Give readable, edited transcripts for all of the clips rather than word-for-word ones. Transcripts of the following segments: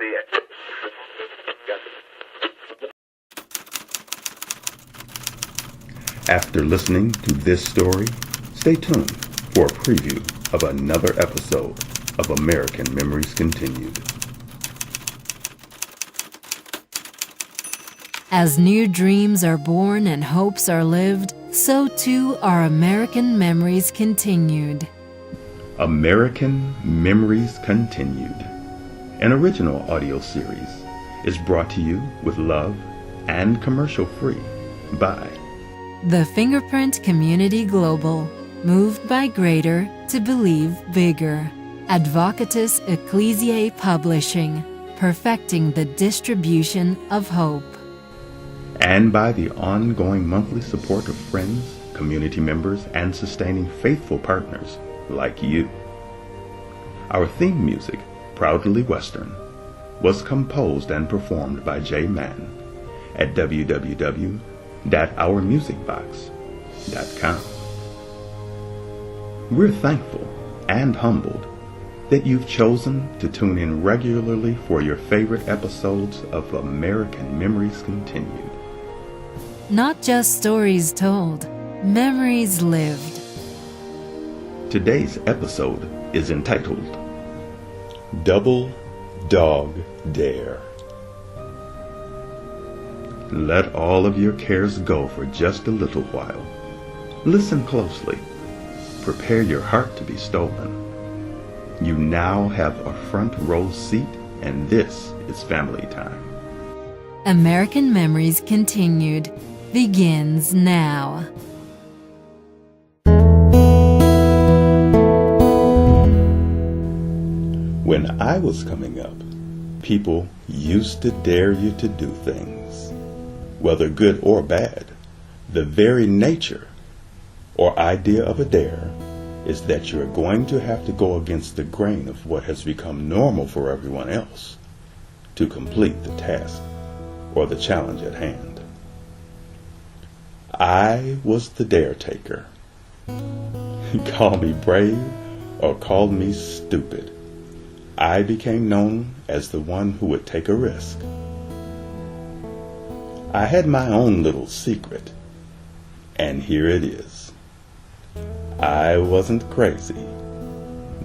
see it. After listening to this story, stay tuned for a preview of another episode of American Memories Continued. As new dreams are born and hopes are lived, so too are American Memories Continued. American Memories Continued, an original audio series, is brought to you with love and commercial-free by The Fingerprint Community Global, moved by greater to believe bigger. Advocatus Ecclesiae Publishing, perfecting the distribution of hope. and by the ongoing monthly support of friends, community members, and sustaining faithful partners like you. Our theme music, Proudly Western, was composed and performed by Jay Mann at www.ourmusicbox.com. We're thankful and humbled that you've chosen to tune in regularly for your favorite episodes of American Memories Continued. Not just stories told, memories lived. Today's episode is entitled Double Dog Dare. Let all of your cares go for just a little while. Listen closely. Prepare your heart to be stolen. You now have a front row seat, and this is family time. American Memories Continued begins now. When I was coming up, people used to dare you to do things. Whether good or bad, the very nature or idea of a dare is that you're going to have to go against the grain of what has become normal for everyone else to complete the task or the challenge at hand. I was the dare taker. Call me brave or call me stupid. I became known as the one who would take a risk. I had my own little secret, and here it is. I wasn't crazy.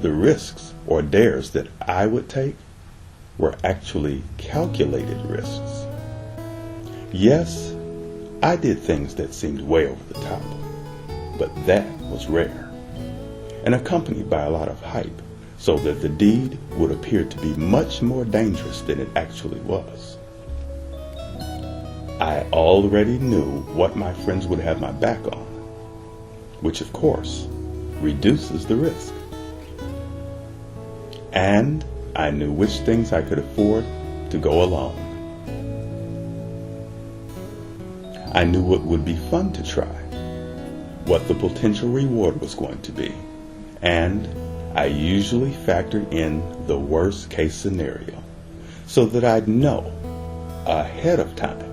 The risks or dares that I would take were actually calculated risks. Yes, I did things that seemed way over the top, but that was rare, and accompanied by a lot of hype, so that the deed would appear to be much more dangerous than it actually was. I already knew what my friends would have my back on, which of course reduces the risk. And I knew which things I could afford to go alone. I knew what would be fun to try, what the potential reward was going to be, and I usually factored in the worst case scenario so that I'd know ahead of time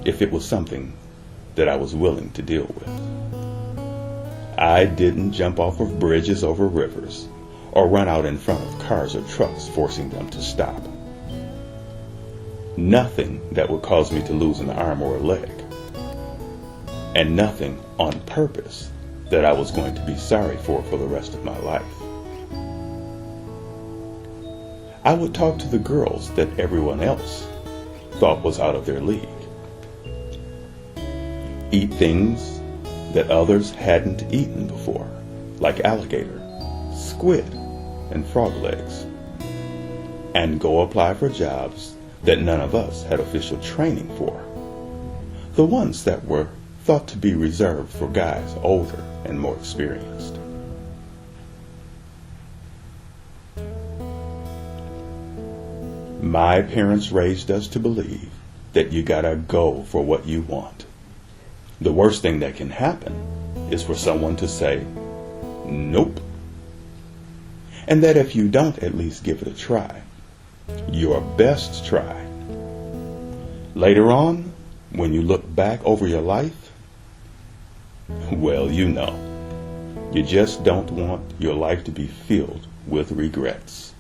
if it was something that I was willing to deal with. I didn't jump off of bridges over rivers or run out in front of cars or trucks forcing them to stop. Nothing that would cause me to lose an arm or a leg. And nothing on purpose that I was going to be sorry for the rest of my life. I would talk to the girls that everyone else thought was out of their league. Eat things that others hadn't eaten before, like alligator, squid, and frog legs. And go apply for jobs that none of us had official training for. The ones that were thought to be reserved for guys older and more experienced. My parents raised us to believe that you gotta go for what you want. The worst thing that can happen is for someone to say, nope. And that if you don't at least give it a try, your best try, later on, when you look back over your life, well, you know, you just don't want your life to be filled with regrets.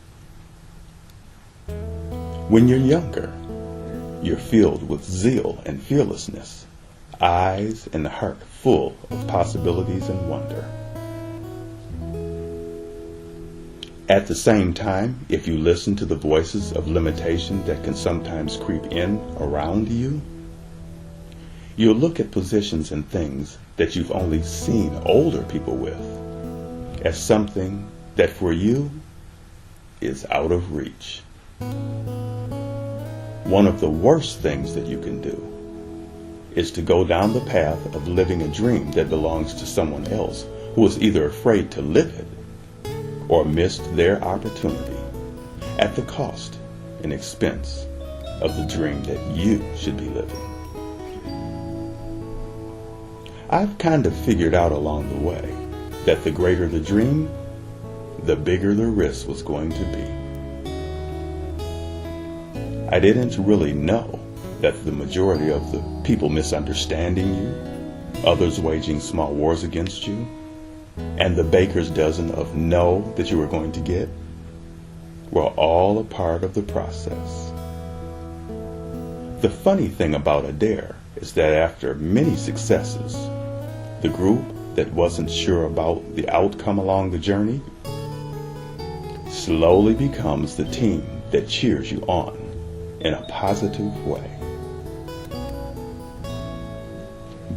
When you're younger, you're filled with zeal and fearlessness, eyes and heart full of possibilities and wonder. At the same time, if you listen to the voices of limitation that can sometimes creep in around you, you'll look at positions and things that you've only seen older people with as something that for you is out of reach. One of the worst things that you can do is to go down the path of living a dream that belongs to someone else who is either afraid to live it or missed their opportunity at the cost and expense of the dream that you should be living. I've kind of figured out along the way that the greater the dream, the bigger the risk was going to be. I didn't really know that the majority of the people misunderstanding you, others waging small wars against you, and the baker's dozen of no that you were going to get were all a part of the process. The funny thing about a dare is that after many successes, the group that wasn't sure about the outcome along the journey slowly becomes the team that cheers you on in a positive way.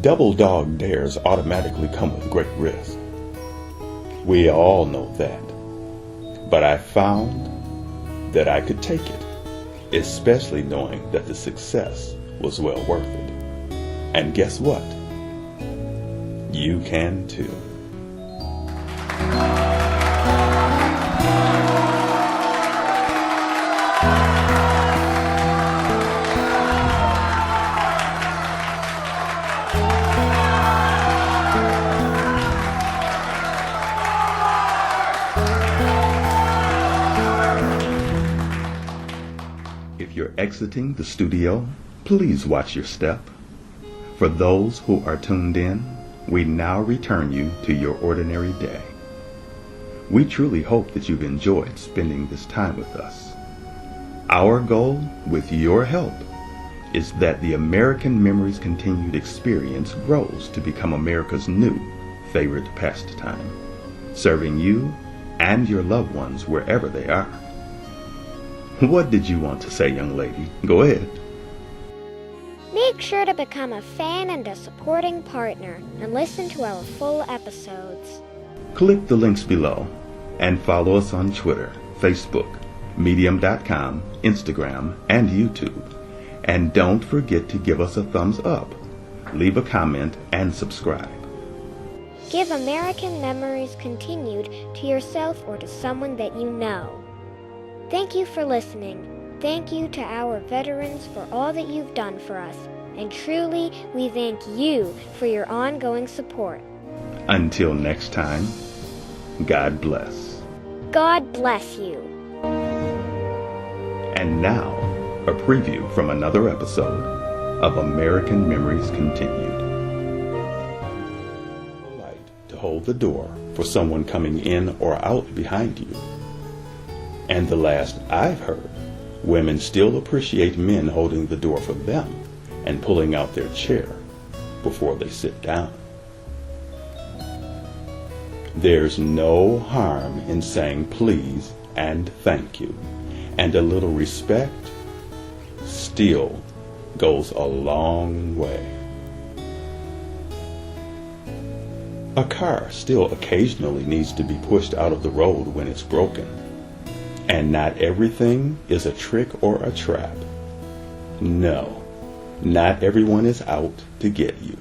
Double dog dares automatically come with great risk. We all know that. But I found that I could take it, especially knowing that the success was well worth it. And guess what? You can too. If you're exiting the studio, please watch your step. For those who are tuned in, we now return you to your ordinary day. We truly hope that you've enjoyed spending this time with us. Our goal, with your help, is that the American Memories Continued experience grows to become America's new favorite pastime, serving you and your loved ones wherever they are. What did you want to say, young lady? Go ahead. Make sure to become a fan and a supporting partner and listen to our full episodes. Click the links below and follow us on Twitter, Facebook, Medium.com, Instagram, and YouTube. And don't forget to give us a thumbs up, leave a comment, and subscribe. Give American Memories Continued to yourself or to someone that you know. Thank you for listening. Thank you to our veterans for all that you've done for us. And truly, we thank you for your ongoing support. Until next time, God bless. God bless you. And now, a preview from another episode of American Memories Continued. A light to hold the door for someone coming in or out behind you. And the last I've heard, women still appreciate men holding the door for them and pulling out their chair before they sit down. There's no harm in saying please and thank you, and a little respect still goes a long way. A car still occasionally needs to be pushed out of the road when it's broken. And not everything is a trick or a trap. No, not everyone is out to get you.